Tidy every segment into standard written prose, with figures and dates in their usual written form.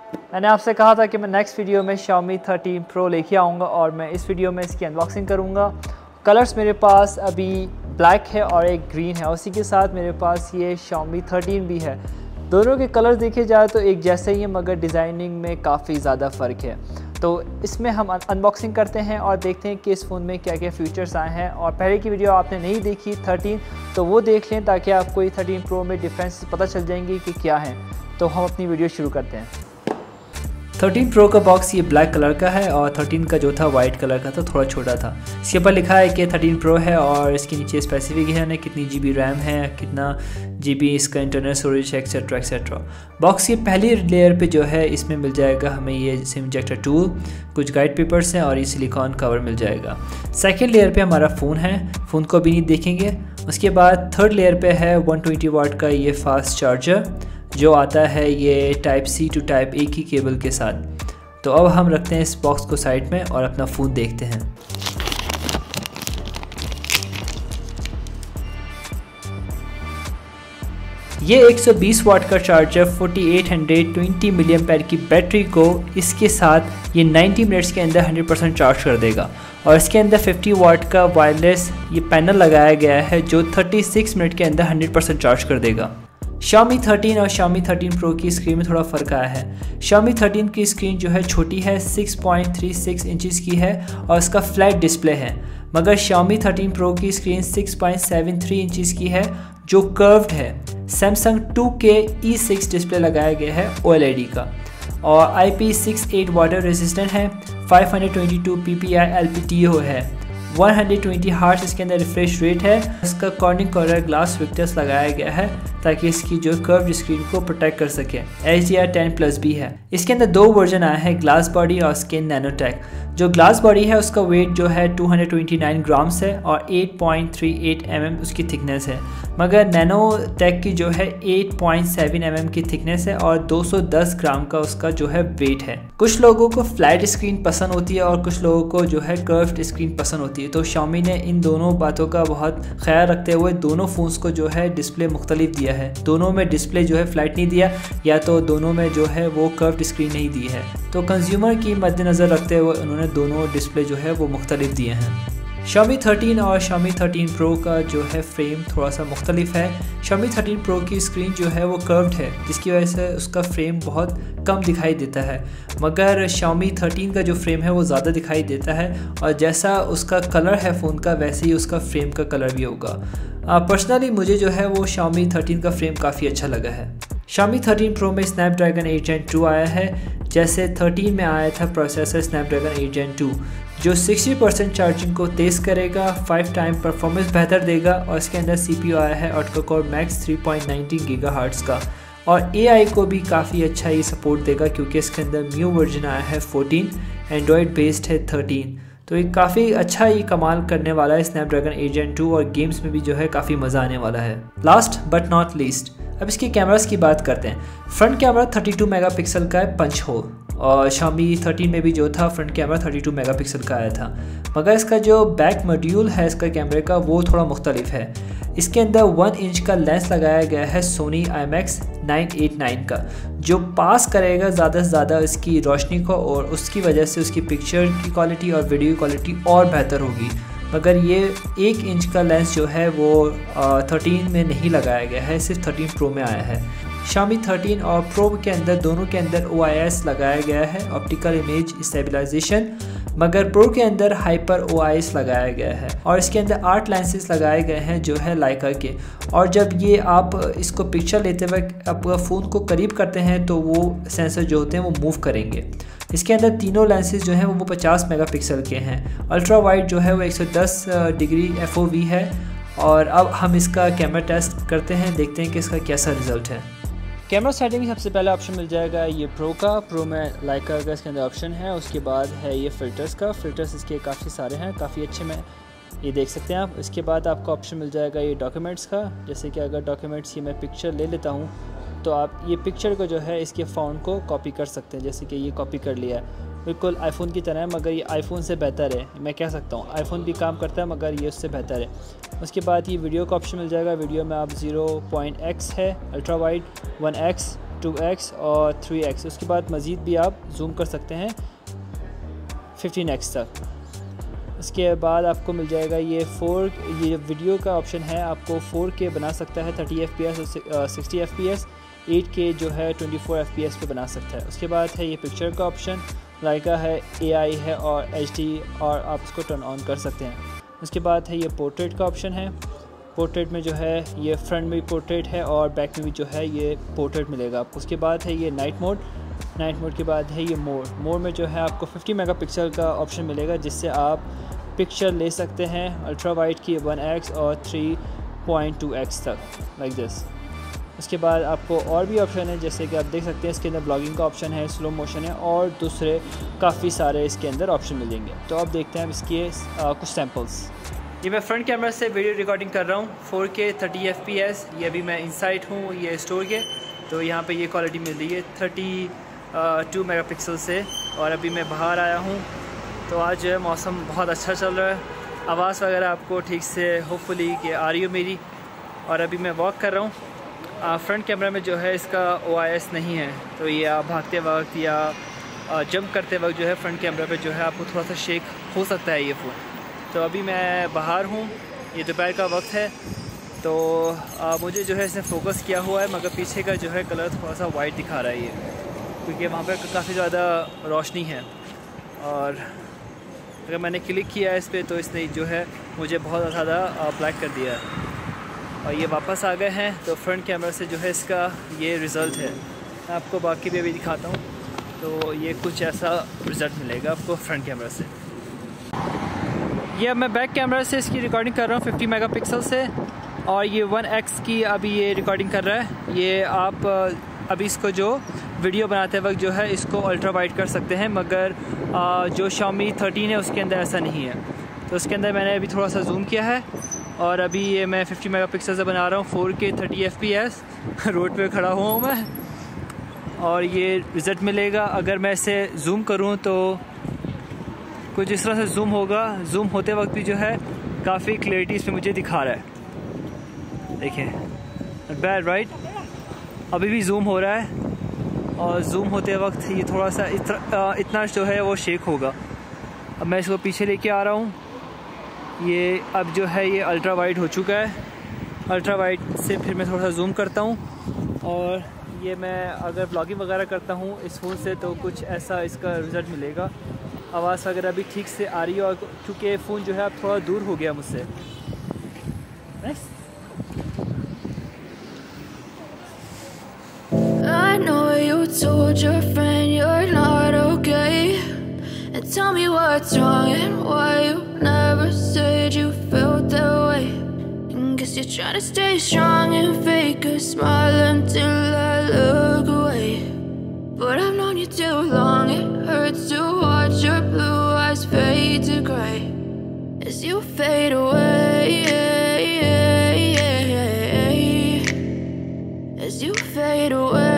मैंने आपसे कहा था कि मैं नेक्स्ट वीडियो में Xiaomi 13 Pro लेके आऊँगा और मैं इस वीडियो में इसकी अनबॉक्सिंग करूँगा। कलर्स मेरे पास अभी ब्लैक है और एक ग्रीन है, उसी के साथ मेरे पास ये Xiaomi 13 भी है। दोनों के कलर्स देखे जाए तो एक जैसे ही है, मगर डिज़ाइनिंग में काफ़ी ज़्यादा फ़र्क है। तो इसमें हम अनबॉक्सिंग करते हैं और देखते हैं कि इस फ़ोन में क्या क्या फ़ीचर्स आए हैं। और पहले की वीडियो आपने नहीं देखी 13, तो वो देख लें ताकि आपको ये 13 Pro में डिफरेंस पता चल जाएंगे कि क्या है। तो हम अपनी वीडियो शुरू करते हैं। 13 Pro का बॉक्स ये ब्लैक कलर का है और 13 का जो था वाइट कलर का था, थोड़ा छोटा था। इसके ऊपर लिखा है कि 13 Pro है और इसके नीचे स्पेसिफिक है ना कितनी GB रैम है, कितना GB इसका इंटरनल स्टोरेज है, एक्सेट्रा एक्सेट्रा। बॉक्स की पहली लेयर पे जो है इसमें मिल जाएगा हमें ये सिम इंजेक्टर टूल, कुछ गाइड पेपर्स हैं और ये सिलिकॉन कवर मिल जाएगा। सेकेंड लेयर पे हमारा फ़ोन है, फ़ोन को भी नहीं देखेंगे। उसके बाद थर्ड लेयर पे है 120 वाट का ये फास्ट चार्जर जो आता है ये type C to type A की केबल के साथ। तो अब हम रखते हैं इस बॉक्स को साइड में और अपना फ़ोन देखते हैं। ये 120 वाट का चार्जर 4820 मिली एम्पेयर की बैटरी को इसके साथ ये 90 मिनट्स के अंदर 100% चार्ज कर देगा। और इसके अंदर 50 वाट का वायरलेस ये पैनल लगाया गया है जो 36 मिनट के अंदर 100% चार्ज कर देगा। Xiaomi 13 और Xiaomi 13 Pro की स्क्रीन में थोड़ा फ़र्क आया है। Xiaomi 13 की स्क्रीन जो है छोटी है, 6.36 इंचज़ की है और इसका फ्लैट डिस्प्ले है, मगर Xiaomi 13 Pro की स्क्रीन 6.73 इंचज़ की है जो कर्व्ड है। Samsung 2K E6 डिस्प्ले लगाया गया है OLED का और IP68 वाटर रेजिस्टेंट है, 522 ppi LPTO है, 120 हर्ट्ज इसके अंदर रिफ्रेश रेट है। इसका कॉर्निंग कॉर्नर ग्लास विक्टर्स लगाया गया है ताकि इसकी जो कर्व्ड स्क्रीन को प्रोटेक्ट कर सके। HDR10+ भी है। इसके अंदर दो वर्जन आया है, ग्लास बॉडी और स्किन नैनोटेक। जो ग्लास बॉडी है उसका वेट जो है 229 ग्राम्स है और 8.38 mm उसकी थिकनेस है, मगर नैनोटेक की जो है 8.7 mm की थिकनेस है और 210 ग्राम का उसका जो है वेट है। कुछ लोगों को फ्लैट स्क्रीन पसंद होती है और कुछ लोगों को जो है कर्व्ड स्क्रीन पसंद होती है। तो Xiaomi ने इन दोनों बातों का बहुत ख्याल रखते हुए दोनों फ़ोन्स को जो है डिस्प्ले मुख्तलिफ दिया है। दोनों में डिस्प्ले जो है फ्लैट नहीं दिया, या तो दोनों में जो है वो कर्व्ड स्क्रीन नहीं दी है। तो कंज्यूमर की मद्देनज़र रखते हुए उन्होंने दोनों डिस्प्ले जो है वो मुख्तलिफ दिए हैं। Xiaomi 13 और Xiaomi 13 Pro का जो है फ्रेम थोड़ा सा मुख्तलिफ है। Xiaomi 13 Pro की स्क्रीन जो है वो कर्व्ड है, जिसकी वजह से उसका फ्रेम बहुत कम दिखाई देता है, मगर Xiaomi 13 का जो फ्रेम है वो ज़्यादा दिखाई देता है और जैसा उसका कलर है फ़ोन का वैसे ही उसका फ्रेम का कलर भी होगा। पर्सनली मुझे जो है वो Xiaomi 13 का फ्रेम काफ़ी अच्छा लगा है। Xiaomi 13 Pro में Snapdragon 8 Gen 2 आया है, जैसे 13 में आया था प्रोसेसर Snapdragon 8 Gen 2 जो 60% चार्जिंग को तेज़ करेगा, 5 टाइम परफॉर्मेंस बेहतर देगा। और इसके अंदर CPU आया है ऑक्टा-कोर मैक्स 3.19 GHz का और AI को भी काफ़ी अच्छा ही सपोर्ट देगा क्योंकि इसके अंदर न्यू वर्जन आया है 14, एंड्रॉयड बेस्ड है 13। तो ये काफ़ी अच्छा ही कमाल करने वाला है Snapdragon 8 Gen 2 और गेम्स में भी जो है काफ़ी मज़ा आने वाला है। लास्ट बट नॉट लीस्ट, अब इसके कैमरास की बात करते हैं। फ्रंट कैमरा 32 मेगापिक्सल का है पंच होल और Xiaomi 13 में भी जो था फ्रंट कैमरा 32 मेगापिक्सल का आया था, मगर इसका जो बैक मॉड्यूल है इसका कैमरे का वो थोड़ा मुख्तलिफ है। इसके अंदर 1 इंच का लेंस लगाया गया है Sony IMX 989 का, जो पास करेगा ज़्यादा से ज़्यादा इसकी रोशनी को और उसकी वजह से उसकी पिक्चर की क्वालिटी और वीडियो क्वालिटी और बेहतर होगी। मगर ये 1 इंच का लेंस जो है वो 13 में नहीं लगाया गया है, सिर्फ 13 Pro में आया है। Xiaomi 13 और Pro के अंदर दोनों के अंदर OIS लगाया गया है, ऑप्टिकल इमेज स्टेबलाइजेशन, मगर Pro के अंदर हाइपर OIS लगाया गया है और इसके अंदर 8 लेंसेज लगाए गए हैं जो है लाइका के। और जब ये आप इसको पिक्चर लेते वक्त आप फ़ोन को करीब करते हैं तो वो सेंसर जो होते हैं वो मूव करेंगे। इसके अंदर तीनों लेंसेज जो हैं वो 50 मेगापिक्सल के हैं। अल्ट्रा वाइड जो है वो 110 डिग्री FOV है। और अब हम इसका कैमरा टेस्ट करते हैं, देखते हैं कि इसका कैसा रिज़ल्ट है। कैमरा सेटिंग में सबसे पहला ऑप्शन मिल जाएगा ये प्रो में लाइका का इसके अंदर ऑप्शन है। उसके बाद है ये फ़िल्टर्स का, फ़िल्टर्स इसके काफ़ी सारे हैं, काफ़ी अच्छे में ये देख सकते हैं आप। इसके बाद आपका ऑप्शन मिल जाएगा ये डॉक्यूमेंट्स का, जैसे कि अगर डॉक्यूमेंट्स ये मैं पिक्चर ले लेता हूँ तो आप ये पिक्चर को जो है इसके फ़ोन को कॉपी कर सकते हैं, जैसे कि ये कॉपी कर लिया है, बिल्कुल आईफोन की तरह है, मगर ये आईफोन से बेहतर है। मैं कह सकता हूँ आईफोन भी काम करता है मगर ये उससे बेहतर है। उसके बाद ये वीडियो का ऑप्शन मिल जाएगा, वीडियो में आप 0.x है अल्ट्रा वाइड, 1x 2x और 3x। उसके बाद मज़ीद भी आप जूम कर सकते हैं 15x तक। इसके बाद आपको मिल जाएगा ये वीडियो का ऑप्शन है, आपको 4K बना सकता है 30 FPS और 60 FPS, 8K जो है 24 FPS पे बना सकता है। उसके बाद है ये पिक्चर का ऑप्शन, लाइका है, AI है और HD, और आप इसको टर्न ऑन कर सकते हैं। उसके बाद है ये पोर्ट्रेट का ऑप्शन है, पोर्ट्रेट में जो है ये फ्रंट में पोर्ट्रेट है और बैक में भी जो है ये पोर्ट्रेट मिलेगा आपको। उसके बाद है ये नाइट मोड, नाइट मोड के बाद है ये मोड में जो है आपको 50 मेगापिक्सल का ऑप्शन मिलेगा, जिससे आप पिक्चर ले सकते हैं अल्ट्रा वाइड की 1x और 3.2x तक, लाइक दिस। उसके बाद आपको और भी ऑप्शन है, जैसे कि आप देख सकते हैं इसके अंदर ब्लॉगिंग का ऑप्शन है, स्लो मोशन है और दूसरे काफ़ी सारे इसके अंदर ऑप्शन मिलेंगे। तो अब देखते हैं इसके कुछ सैम्पल्स। ये मैं फ्रंट कैमरा से वीडियो रिकॉर्डिंग कर रहा हूँ 4K 30 FPS। ये अभी मैं इनसाइड हूँ ये स्टोर के, तो यहाँ पे ये क्वालिटी मिल रही है 32 मेगापिक्सल से। और अभी मैं बाहर आया हूँ, तो आज जो है मौसम बहुत अच्छा चल रहा है, आवाज़ वगैरह आपको ठीक से होपफुली कि आ रही हो मेरी। और अभी मैं वॉक कर रहा हूँ। फ्रंट कैमरा में जो है इसका OIS नहीं है, तो ये आप भागते वक्त या जंप करते वक्त जो है फ्रंट कैमरा पे जो है आपको थोड़ा सा शेक हो सकता है ये फ़ोन। तो अभी मैं बाहर हूँ, ये दोपहर का वक्त है, तो मुझे जो है इसने फोकस किया हुआ है, मगर पीछे का जो है कलर थोड़ा सा वाइट दिखा रहा है ये, क्योंकि वहाँ पर काफ़ी ज़्यादा रोशनी है। और अगर मैंने क्लिक किया है इस पर तो इसने जो है मुझे बहुत ज़्यादा ब्लैक कर दिया है। और ये वापस आ गए हैं, तो फ्रंट कैमरा से जो है इसका ये रिज़ल्ट है। मैं आपको बाकी भी अभी दिखाता हूँ, तो ये कुछ ऐसा रिज़ल्ट मिलेगा आपको फ्रंट कैमरा से। ये अब मैं बैक कैमरा से इसकी रिकॉर्डिंग कर रहा हूँ 50 मेगापिक्सल से, और ये 1x की अभी ये रिकॉर्डिंग कर रहा है। ये आप अभी इसको जो वीडियो बनाते वक्त जो है इसको अल्ट्रा वाइड कर सकते हैं, मगर जो Xiaomi 13 है उसके अंदर ऐसा नहीं है। तो उसके अंदर मैंने अभी थोड़ा सा जूम किया है, और अभी ये मैं 50 मेगापिक्सल से बना रहा हूँ 4K 30 FPS। रोड पे खड़ा हुआ हूँ मैं, और ये रिज़ल्ट मिलेगा। अगर मैं इसे जूम करूँ तो कुछ इस तरह से जूम होगा। जूम होते वक्त भी जो है काफ़ी क्लैरिटी इसमें मुझे दिखा रहा है, देखिए, नॉट बैड राइट। अभी भी जूम हो रहा है, और जूम होते वक्त ये थोड़ा सा इतना जो है वो शेक होगा। अब मैं इसको पीछे लेके आ रहा हूँ, ये अब जो है ये अल्ट्रा वाइड हो चुका है। अल्ट्रा वाइड से फिर मैं थोड़ा सा जूम करता हूँ, और ये मैं अगर व्लॉगिंग वगैरह करता हूँ इस फ़ोन से तो कुछ ऐसा इसका रिज़ल्ट मिलेगा। आवाज़ वगैरह भी ठीक से आ रही है, और क्योंकि फ़ोन जो है अब थोड़ा दूर हो गया मुझसे। I know you told your friend you're not okay, and tell me what's wrong and why you never said you felt that way. And guess you're trying to stay strong and fake a smile until I look away. But I've known you too long, it hurts to watch your blue eyes fade to grey as you fade away, as you fade away.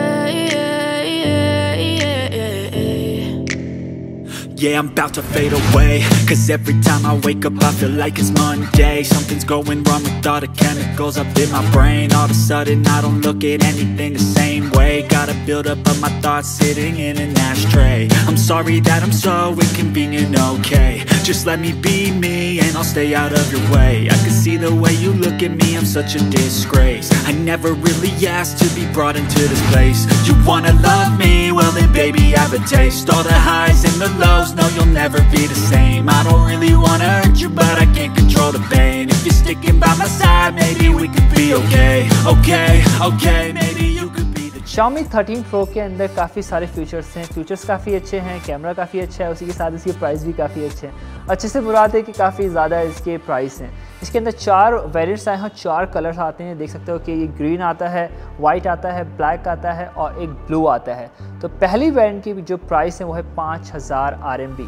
Yeah, I'm about to fade away, cause every time I wake up I feel like it's Monday. Something's going wrong with all the chemicals up in my brain. All of a sudden I don't look at anything the same way. Got a buildup of my thoughts sitting in an ashtray. I'm sorry that I'm so inconvenient, okay. Just let me be me and I'll stay out of your way. I can see the way you look at me, I'm such a disgrace. I never really asked to be brought into this place. You wanna love me? Well then baby I have a taste. All the highs and the lows, no, you'll never be the same. I don't really wanna hurt you, but I can't control the pain. If you're sticking by my side, maybe we could be okay. Okay, maybe you could be the Xiaomi 13 Pro के अंदर काफ़ी सारे features हैं। Features काफ़ी अच्छे हैं, camera काफ़ी अच्छा है, उसी के साथ इसकी प्राइस भी काफ़ी अच्छे हैं। अच्छे से मुराद है कि काफ़ी ज़्यादा इसके प्राइस हैं। इसके अंदर 4 वेरिएंट्स आए हैं, 4 कलर्स आते हैं। देख सकते हो कि ये ग्रीन आता है, वाइट आता है, ब्लैक आता है और एक ब्लू आता है। तो पहली वेरिएंट की जो प्राइस है वो है 5000 RMB,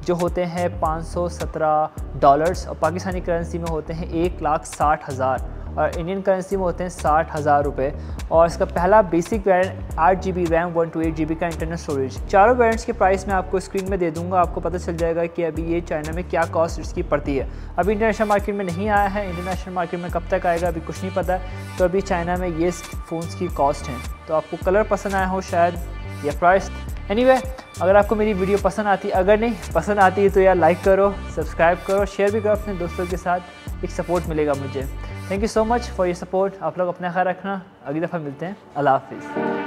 जो होते हैं $517, और पाकिस्तानी करेंसी में होते हैं 1,60,000। और इंडियन करेंसी में होते हैं 60,000 रुपये। और इसका पहला basic variant 8 GB RAM 128 GB का इंटरनल स्टोरेज। चारों वेरिएंट्स के प्राइस मैं आपको स्क्रीन में दे दूंगा, आपको पता चल जाएगा कि अभी ये चाइना में क्या कॉस्ट इसकी पड़ती है। अभी इंटरनेशनल मार्केट में नहीं आया है, इंटरनेशनल मार्केट में कब तक आएगा अभी कुछ नहीं पता। तो अभी चाइना में ये फ़ोन्स की कॉस्ट हैं। तो आपको कलर पसंद आया हो शायद या प्राइस। एनीवे, अगर आपको मेरी वीडियो पसंद आती, अगर नहीं पसंद आती तो यार लाइक करो, सब्सक्राइब करो, शेयर भी करो अपने दोस्तों के साथ, एक सपोर्ट मिलेगा मुझे। Thank you so much for your support. आप लोग अपना ख्याल रखना, अगली दफ़ा मिलते हैं। अल्लाह हाफिज़।